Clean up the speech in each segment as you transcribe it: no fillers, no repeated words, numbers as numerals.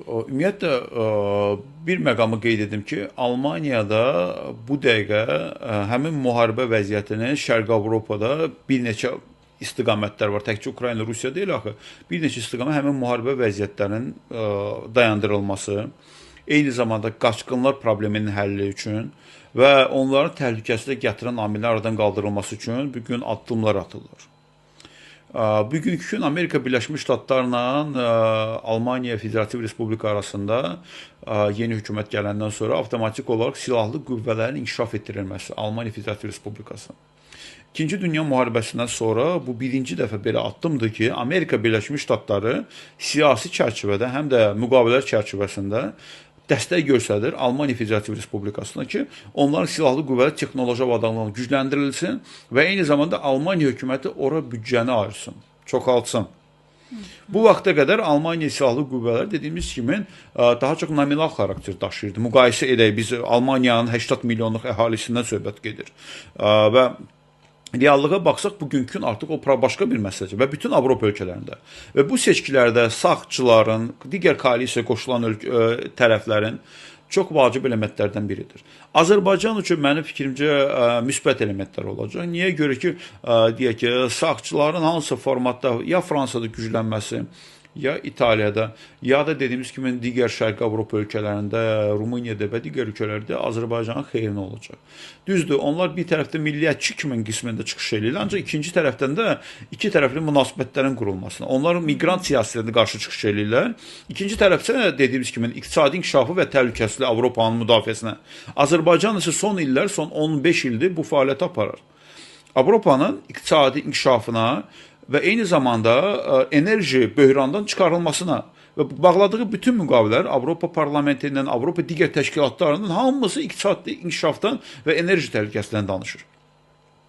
Ümumiyyətlə, bir məqamı qeyd edim ki, Almaniyada bu dəqiqə həmin müharibə vəziyyətini Şərqi Avropada bir neçə istiqamətlər var. Təkcə Ukrayna, Rusiya deyil axı. Bir neçə istiqamət həmin müharibə vəziyyətlərinin dayandırılması, eyni zamanda qaçqınlar probleminin həlli üçün və onların təhlükəsizliyə gətirən amillər aradan qaldırılması üçün bu gün addımlar atılır. Bugünkü gün Amerika Birləşmiş Ştatlarla Almaniya Federativ Respublika arasında yeni hökumət gələndən sonra avtomatik olaraq silahlı qüvvələrin inkişaf etdirilməsi Almaniya Federativ Respublikası. İkinci Dünya müharibəsindən sonra bu birinci dəfə belə addımdır ki, Amerika Birləşmiş Ştatları siyasi çərçivədə həm də müqavilələr çərçivəsində dəstək göstərir Almaniya Federativ Respublikasına ki, onların silahlı qüvvələr texnoloji avadanlığını gücləndirilsin və eyni zamanda Almaniya hökuməti ora büdcəni ayırsın, çoxaltsın. Bu vaxta qədər Almaniya silahlı qüvvələri dediyimiz kimi daha çox nominal xarakter daşıyırdı. Müqayisə edək, biz Almaniyanın 80 milyonluq əhalisindən söhbət gedir və reallığa baxsaq, bugünkü gün artıq o başqa bir məsələdir və bütün Avropa ölkələrində. Və bu seçkilərdə sağçıların, digər koalisiyaya qoşulan tərəflərin çox vacib elementlərdən biridir. Azərbaycan üçün mənim fikrimcə müsbət elementlər olacaq. Niyə görə ki, deyək ki, sağçıların hansı formatda ya Fransada güclənməsi, ya İtaliyada, ya da dediyimiz kimi digər Şərqi Avropa ölkələrində, Rumuniyada və digər ölkələrdə Azərbaycanın xeyrinə olacaq. Düzdür, onlar bir tərəfdə milliyyətçi kimin qismində çıxış edirlər, ancaq ikinci tərəfdən də iki tərəfli münasibətlərin qurulmasına. Onlar miqrant siyasətlərinə qarşı çıxış edirlər. İkinci tərəfsə dediyimiz kimi iqtisadi inkişafı və təhlükəsizlik Avropanın müdafiəsinə. Azərbaycan isə son illər, son 15 ildir bu fəaliyyəti aparır. Avropanın iqtisadi inkişafına və eyni zamanda enerji böhrandan çıxarılmasına və bağladığı bütün müqavilələr Avropa Parlamentindən, Avropa digər təşkilatlarının hamısı iqtisadi inkişafdan və enerji təhlükəsizliyindən danışır.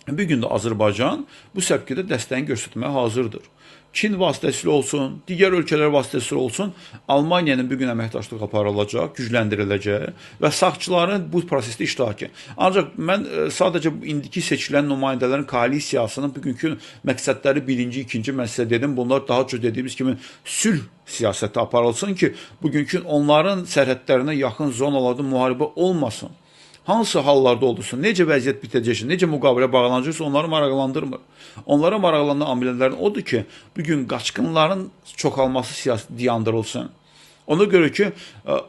Bu gün də Azərbaycan bu səpkidə dəstəyini göstərməyə hazırdır. Çin vasitəsilə olsun, digər ölkələr vasitəsilə olsun, Almaniyanın bugün əməkdaşlığı aparılacaq, gücləndiriləcək və sağçıların bu prosesdə iştirakı. Ancaq mən sadəcə indiki seçilən nümayəndələrin koalisiyasının bugünkü məqsədləri birinci, ikinci mən sizə dedim, bunlar daha çox dediyimiz kimi sülh siyasəti aparılsın ki, bugünkü onların sərhədlərinə yaxın zonalarda müharibə olmasın. Hansı hallarda olursun, necə vəziyyət bitəcəksə, necə müqavilə bağlanacaqsa onları maraqlandırmır. Onlara maraqlanan amillərin odur ki, bugün qaçqınların çoxalması siyasəti dayandırılsın. Ona görə ki,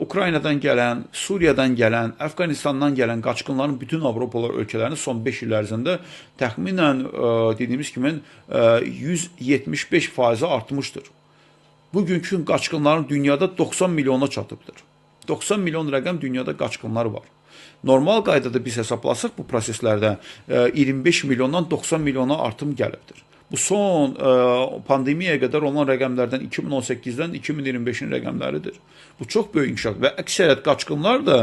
Ukraynadan gələn, Suriyadan gələn, Əfqanistandan gələn qaçqınların bütün Avropalar ölkələrinin son 5 il ərzində təxminən dediyimiz kimi 175% artmışdır. Bugünkü qaçqınların dünyada 90 milyona çatıbdır. 90 milyon rəqəm dünyada qaçqınlar var. Normal qaydada biz hesablasaq bu proseslərdə 25 milyondan 90 milyona artım gəlibdir. Bu son pandemiyaya qədər olan rəqəmlərdən 2018-dən 2025-in rəqəmləridir. Bu çox böyük inkişaf və əksəriyyət qaçqınlar da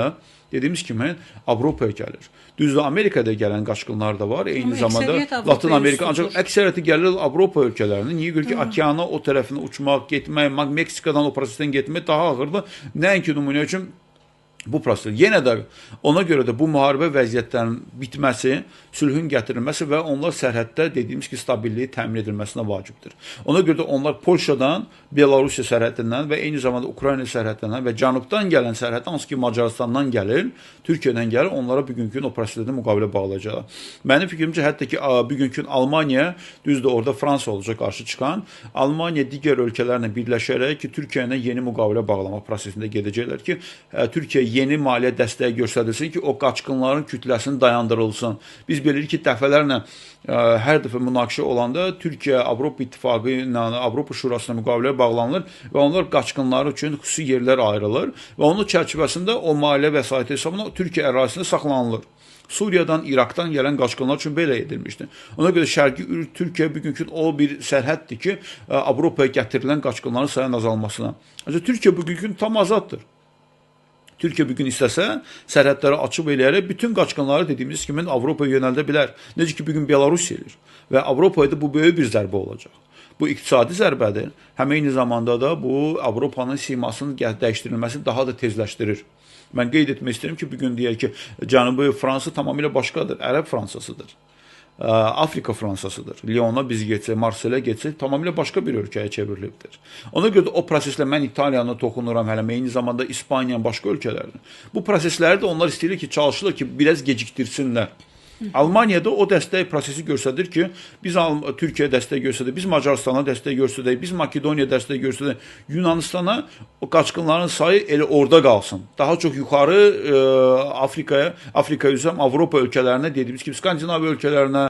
dediyimiz kimi Avropaya gəlir. Düzdür, Amerikada gələn qaçqınlar da var, eyni zamanda Latin Amerika, ancaq əksəriyyəti gəlir Avropa ölkələrinə. Niyə görə ki, okeana o tərəfinə uçmaq, getmək, Meksikadan o prosesdən getmək daha ağırdır. Nəinki nümunə üçün bu proses. Yenə də ona görə də bu müharibə vəziyyətlərinin bitməsi, sülhün gətirilməsi və onlar sərhəddə dediyimiz ki, stabilliyi təmin edilməsinə vacibdir. Ona görə də onlar Polşadan, Belarusiya sərhədindən və eyni zamanda Ukrayna sərhədindən və cənubdan gələn sərhəddən, hansı ki Macarıstandan gəlir, Türkiyədən gəlir, onlara bugünkü gün o prosesdə müqavilə bağlayacaqlar. Mənim fikrimcə, hətta ki, bugünkü gün Almaniya, düzdür, orada Fransa olacaq qarşı çıxan, Almaniya digər ölkələrlə birləşərək ki, Türkiyə ilə yeni müqavilə bağlamaq prosesində gedəcəklər ki, Türkiyə yeni maliyyə dəstəyi göstərilsin ki, o qaçqınların kütləsini dayandırılsın. Biz bilirik ki, dəfələrlə hər dəfə münaqişə olanda Türkiyə Avropa İttifaqı ilə, Avropa Şurasına müqavilə bağlanılır və onlar qaçqınları üçün xüsusi yerlər ayrılır və onun çərçivəsində o maliyyə vəsaiti hesabına Türkiyə ərazisində saxlanılır. Suriyadan, İraqdan gələn qaçqınlar üçün belə edilmişdir. Ona görə Şərqi Türkiyə bugünkü o bir sərhəddir ki, Avropaya gətirilən qaçqınların sayının azalmasına. Türkiyə bugünkü tam azaddır. Türkiyə bugün istəsə, sərhədləri açıb eləyərək bütün qaçqınları dediyimiz kimi Avropaya yönəldə bilər. Necə ki, bugün Belarusiya edir və Avropaya da bu böyük bir zərbə olacaq. Bu iqtisadi zərbədir, həm eyni zamanda da bu Avropanın simasının dəyişdirilməsini daha da tezləşdirir. Mən qeyd etmək istəyirəm ki, bugün deyək ki, Cənubi Fransa tamamilə başqadır, Ərəb Fransasıdır. Afrika Fransasıdır. Lyona biz getsək, Marselə getsək, tamamilə başqa bir ölkəyə çevrilibdir. Ona görə də o proseslə mən İtaliyanı toxunuram hələ, eyni zamanda İspaniyanın başqa ölkələrini. Bu prosesləri də onlar istəyirlər ki, çalışırlar ki, biraz gecikdirsinlər. Almaniyada o dəstək prosesi göstərir ki, biz Türkiyə dəstək göstərdik, biz Macaristana dəstək göstərdik, biz Makedoniya dəstək göstərdik. Yunanistana o qaçqınların sayı elə orada qalsın. Daha çox yuxarı Afrikaya üzrə Avropa ölkələrinə, dediyimiz kimi Skandinaviya ölkələrinə,